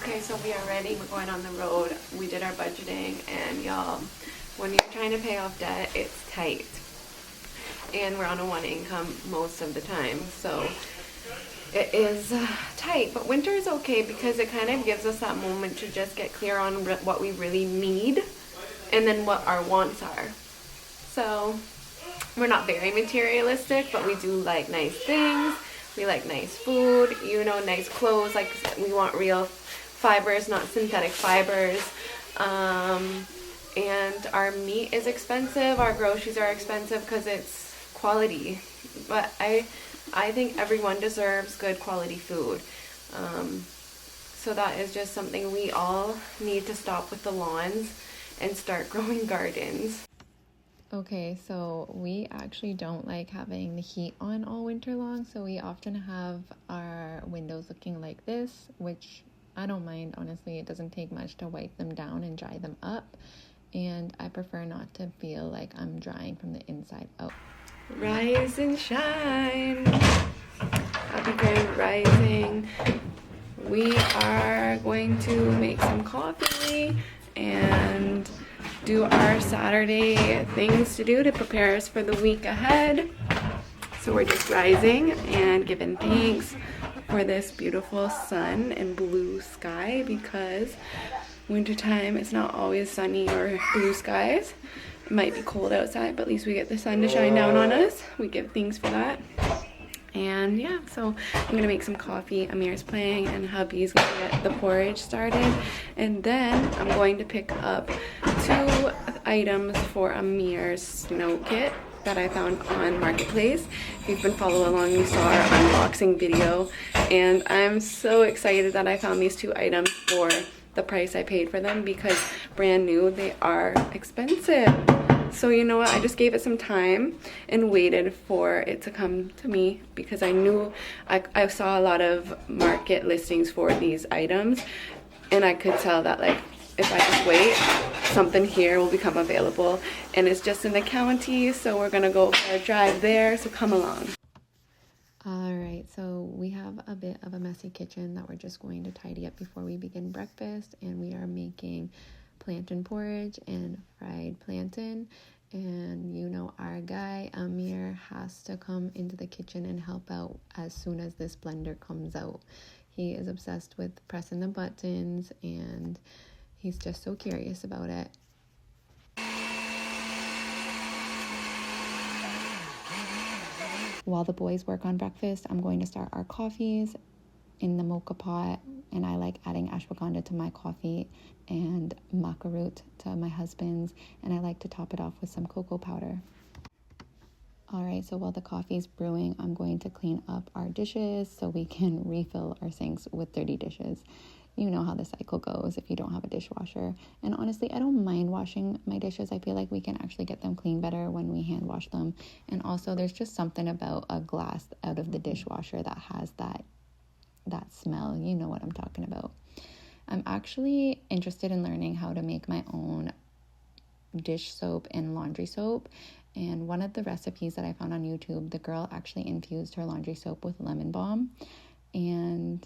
Okay, so we are ready. We're going on the road. We did our budgeting, and y'all, when you're trying to pay off debt, it's tight. And we're on a one income most of the time, so it is tight. But winter is okay because it kind of gives us that moment to just get clear on what we really need and then what our wants are. So we're not very materialistic, but we do like nice things. We like nice food, nice clothes. Like, we want real fibers, not synthetic fibers. And our meat is expensive. Our groceries are expensive because it's quality. But I think everyone deserves good quality food. So that is just something we all need to stop with the lawns and start growing gardens. Okay, so we actually don't like having the heat on all winter long, so we often have our windows looking like this, which I don't mind, honestly. It doesn't take much to wipe them down and dry them up, and I prefer not to feel like I'm drying from the inside out. Rise and shine. Happy grand rising. We are going to make some coffee and do our Saturday things to do to prepare us for the week ahead. So we're just rising and giving thanks for this beautiful sun and blue sky, because wintertime it's not always sunny or blue skies. It might be cold outside, but at least we get the sun to shine down on us. We give thanks for that. And yeah, so I'm gonna make some coffee. Amir's playing and hubby's gonna get the porridge started, and then I'm going to pick up 2 items for Amir's snow kit that I found on Marketplace. If you've been following along, you saw our unboxing video, and I'm so excited that I found these 2 items for the price I paid for them, because brand new, they are expensive. So you know what, I just gave it some time and waited for it to come to me, because I knew I saw a lot of market listings for these items, and I could tell that, like, if I just wait, something here will become available. And it's just in the county, so we're gonna go for a drive there, so come along. Alright, so we have a bit of a messy kitchen that we're just going to tidy up before we begin breakfast, and we are making plantain porridge and fried plantain. And our guy Amir has to come into the kitchen and help out as soon as this blender comes out. He is obsessed with pressing the buttons, and he's just so curious about it. While the boys work on breakfast, I'm going to start our coffees in the mocha pot, and I like adding ashwagandha to my coffee and maca root to my husband's, and I like to top it off with some cocoa powder. Alright, so while the coffee is brewing, I'm going to clean up our dishes so we can refill our sinks with dirty dishes. You know how the cycle goes if you don't have a dishwasher. And honestly, I don't mind washing my dishes. I feel like we can actually get them clean better when we hand wash them. And also, there's just something about a glass out of the dishwasher that has that smell. You know what I'm talking about. I'm actually interested in learning how to make my own dish soap and laundry soap. And one of the recipes that I found on YouTube, the girl actually infused her laundry soap with lemon balm. And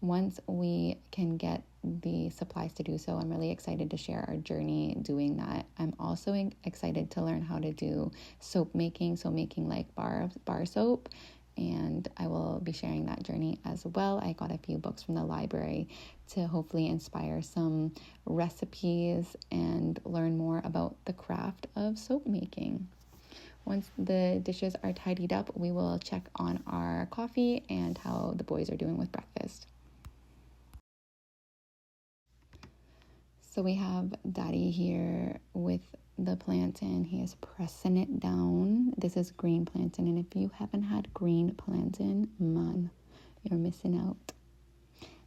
once we can get the supplies to do so, I'm really excited to share our journey doing that. I'm also excited to learn how to do soap making, so making like bar soap, and I will be sharing that journey as well. I got a few books from the library to hopefully inspire some recipes and learn more about the craft of soap making. Once the dishes are tidied up, we will check on our coffee and how the boys are doing with breakfast. So we have Daddy here with the plantain. He is pressing it down. This is green plantain, and if you haven't had green plantain, man, you're missing out.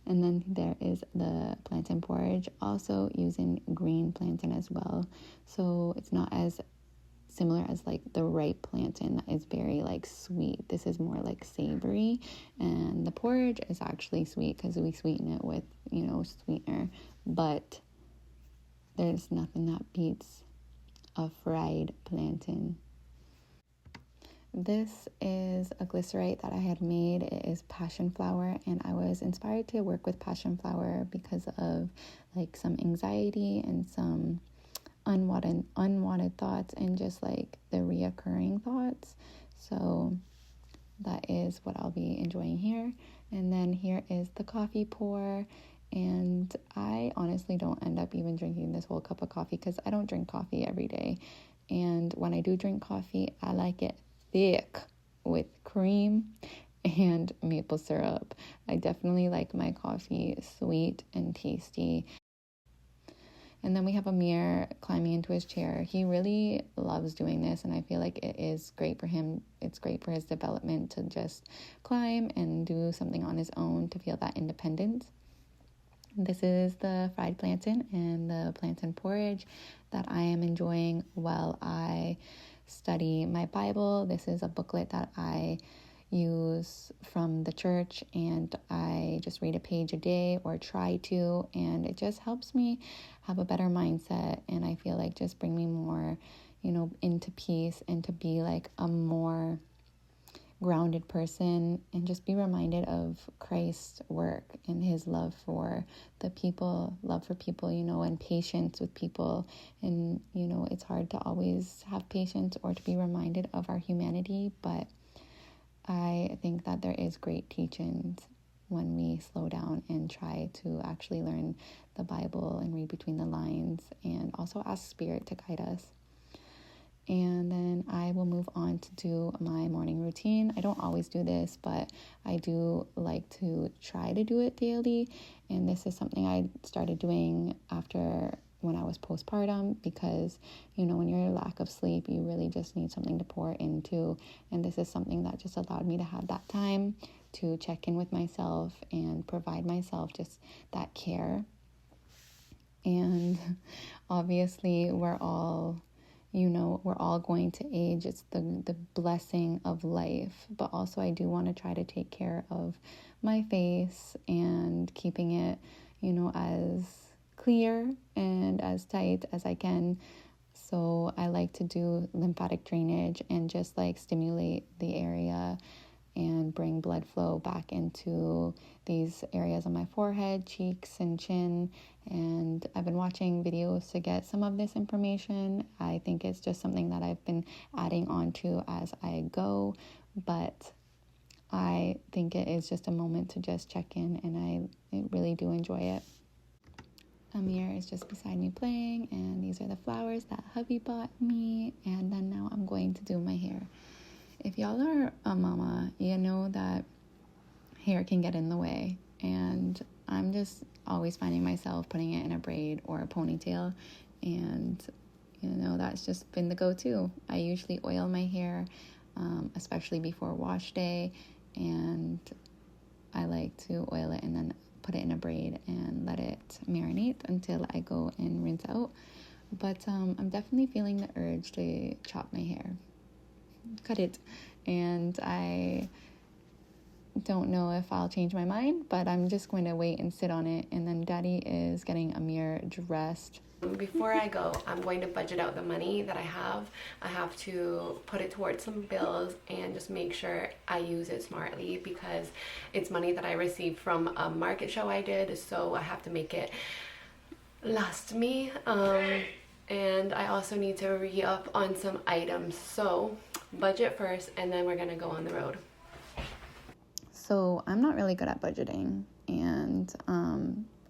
And then there is the plantain porridge, also using green plantain as well. So it's not as similar as like the ripe plantain that is very like sweet. This is more like savory, and the porridge is actually sweet because we sweeten it with sweetener, but there's nothing that beats a fried plantain. This is a glycerite that I had made. It is passion flower, and I was inspired to work with passion flower because of like some anxiety and some unwanted thoughts and just like the reoccurring thoughts. So that is what I'll be enjoying here. And then here is the coffee pour. And I honestly don't end up even drinking this whole cup of coffee because I don't drink coffee every day. And when I do drink coffee, I like it thick with cream and maple syrup. I definitely like my coffee sweet and tasty. And then we have Amir climbing into his chair. He really loves doing this, and I feel like it is great for him. It's great for his development to just climb and do something on his own to feel that independence. This is the fried plantain and the plantain porridge that I am enjoying while I study my Bible. This is a booklet that I use from the church, and I just read a page a day or try to, and it just helps me have a better mindset, and I feel like just bring me more, into peace and to be like a more grounded person and just be reminded of Christ's work and his love for the people, and patience with people. And, it's hard to always have patience or to be reminded of our humanity, but I think that there is great teachings when we slow down and try to actually learn the Bible and read between the lines and also ask Spirit to guide us. And then I will move on to do my morning routine. I don't always do this, but I do like to try to do it daily. And this is something I started doing after when I was postpartum because, when you're in lack of sleep, you really just need something to pour into. And this is something that just allowed me to have that time to check in with myself and provide myself just that care. And obviously we're all going to age. It's the blessing of life. But also I do want to try to take care of my face and keeping it, as clear and as tight as I can. So I like to do lymphatic drainage and just like stimulate the area and bring blood flow back into these areas on my forehead, cheeks, and chin. And I've been watching videos to get some of this information. I think it's just something that I've been adding on to as I go, but I think it is just a moment to just check in, and I really do enjoy it. Amir is just beside me playing, and these are the flowers that hubby bought me. And then now I'm going to do my hair. If y'all are a mama, you know that hair can get in the way, and I'm just always finding myself putting it in a braid or a ponytail, and that's just been the go-to. I usually oil my hair, especially before wash day, and I like to oil it and then put it in a braid and let it marinate until I go and rinse out. But I'm definitely feeling the urge to chop my hair, cut it, and I don't know if I'll change my mind, but I'm just going to wait and sit on it. And then Daddy is getting Amir dressed. Before I go, I'm going to budget out the money that I have. I have to put it towards some bills and just make sure I use it smartly because it's money that I received from a market show I did, so I have to make it last me. And I also need to re-up on some items. So budget first, and then we're gonna go on the road. So I'm not really good at budgeting, and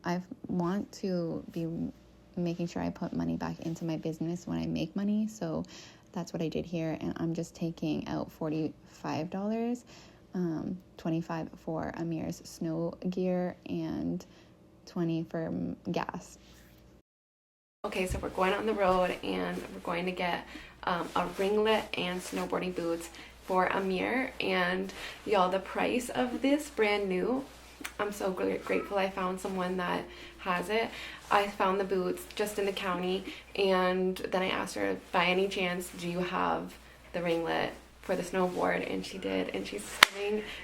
I want to be making sure I put money back into my business when I make money. So that's what I did here, and I'm just taking out $45, $25 for Amir's snow gear, and $20 for gas. Okay, so we're going on the road, and we're going to get a ringlet and snowboarding boots for Amir. And y'all, the price of this brand new, I'm so grateful I found someone that has it. I found the boots just in the county, and then I asked her, by any chance, do you have the ringlet for the snowboard? And she did, and she's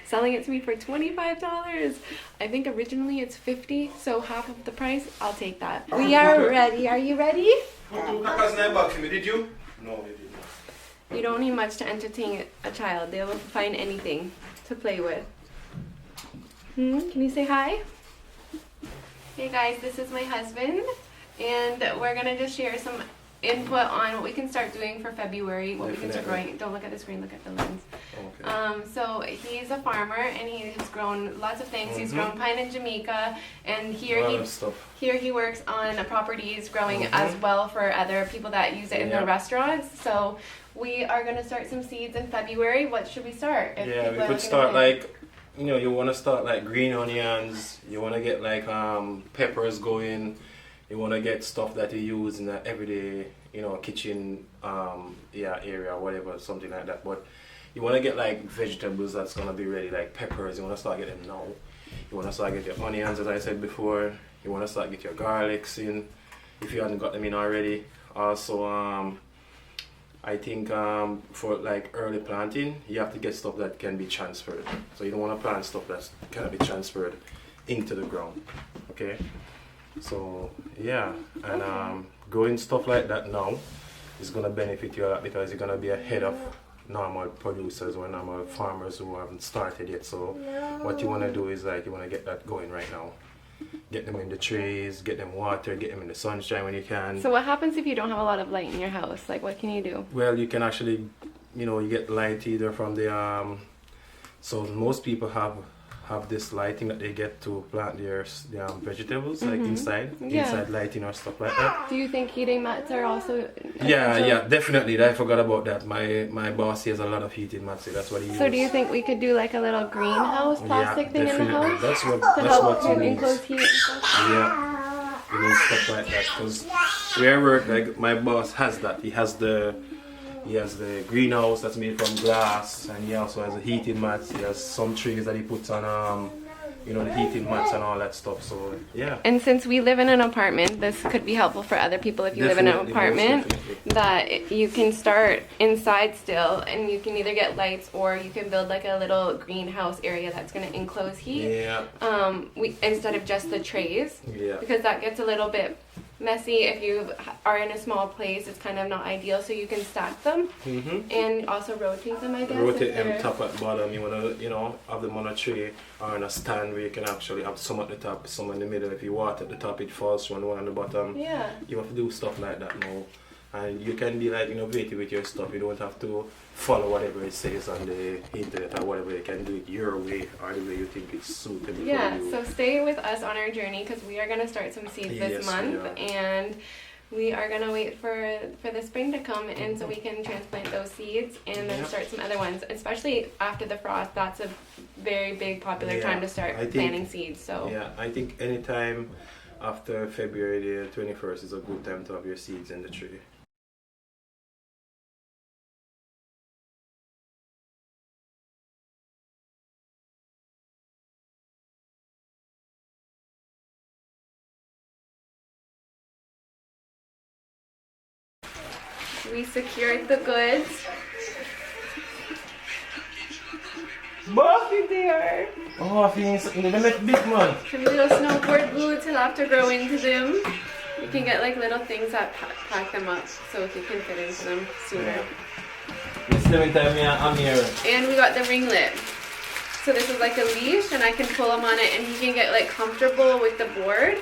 selling it to me for $25. I think originally it's $50, so half of the price. I'll take that. We are ready. Are you ready? Did you? No, I did not. You don't need much to entertain a child. They will find anything to play with. Can you say hi? Hey guys, this is my husband, and we're gonna just share some input on what we can start doing for February, what we can start growing. Don't look at the screen, look at the lens. Okay. So he's a farmer, and he has grown lots of things. He's grown pine in Jamaica, and here he works on properties growing as well for other people that use it in their restaurants. So we are gonna start some seeds in February. What should we start? Yeah, we could start like, you know, you want to start like green onions, you want to get like peppers going, you want to get stuff that you use in the everyday, you know, kitchen area, whatever, something like that. But you want to get like vegetables that's going to be ready, like peppers. You want to start getting them now. You want to start get your onions, as I said before. You want to start get your garlics in if you haven't got them in already. Also, I think for like early planting, you have to get stuff that can be transferred. So you don't want to plant stuff that cannot be transferred into the ground. Okay. So yeah, and growing stuff like that now is gonna benefit you a lot because you're gonna be ahead of normal producers or normal farmers who haven't started yet. So what you wanna do is like you wanna get that going right now. Get them in the trees, get them water, get them in the sunshine when you can. So what happens if you don't have a lot of light in your house? Like what can you do? Well, you can actually, you know, you get light either from the so most people have this lighting that they get to plant their vegetables, like inside lighting or stuff like that. Do you think heating mats are also yeah, definitely. I forgot about that. My boss has a lot of heating mats, so that's what he uses. So do you think we could do like a little greenhouse plastic thing definitely. in the house? That's help what you need. enclose heat and stuff? Yeah, you need stuff like that because where I work, like my boss has that. He has the greenhouse that's made from glass, and he also has a heating mats. He has some trees that he puts on, you know, the heating mats and all that stuff. So yeah. And since we live in an apartment, this could be helpful for other people if you live in an apartment. That you can start inside still, and you can either get lights or you can build like a little greenhouse area that's going to enclose heat. Yeah. Instead of just the trays. Yeah. Because that gets a little bit messy if you are in a small place. It's kind of not ideal, so you can stack them and also rotate them, I guess. Rotate them top at bottom. You want to, you know, have them on a tray or on a stand where you can actually have some at the top, some in the middle. If you water at the top, it falls one at the bottom. Yeah. You have to do stuff like that now. And you can be like innovative with your stuff. You don't have to follow whatever it says on the internet or whatever. You can do it your way or the way you think it's suitable for you. So stay with us on our journey because we are going to start some seeds this month, and we are going to wait for the spring to come and so we can transplant those seeds and then start some other ones, especially after the frost. That's a very big popular time to start planting seeds. So yeah, I think anytime after February the 21st is a good time to have your seeds in the tree. we secured the goods. Buffy there. Oh, I think it's big man. Some little snowboard boots, he'll have to grow into them. You can get like little things that pack them up so he can fit into them sooner. And we got the ringlet. So this is like a leash and I can pull him on it and he can get like comfortable with the board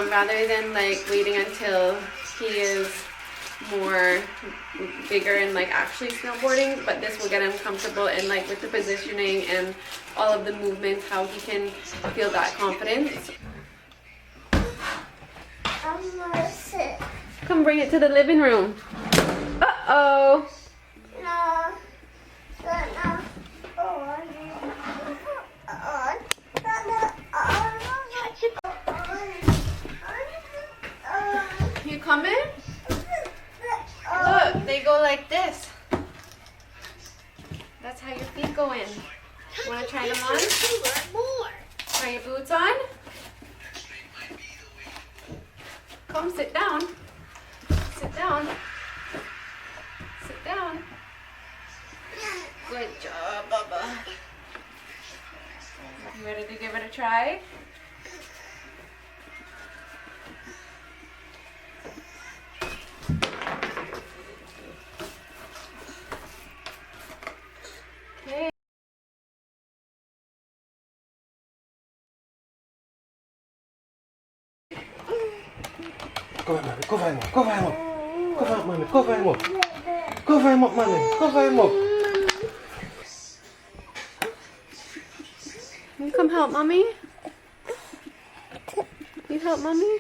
rather than like waiting until he is more bigger and like actually snowboarding, but this will get him comfortable and like with the positioning and all of the movements, how he can feel that confidence. Come bring it to the living room. Uh-oh. You coming? Look, they go like this. That's how your feet go in. You want to try them on? Try your boots on? Come sit down. Sit down. Sit down. Good job, Bubba. You ready to give it a try? Cover him, mommy. Cover him up. Cover him up. Cover him up, mommy. Cover him up. Cover him up, mommy. Cover him up. You come help mommy? You help mommy?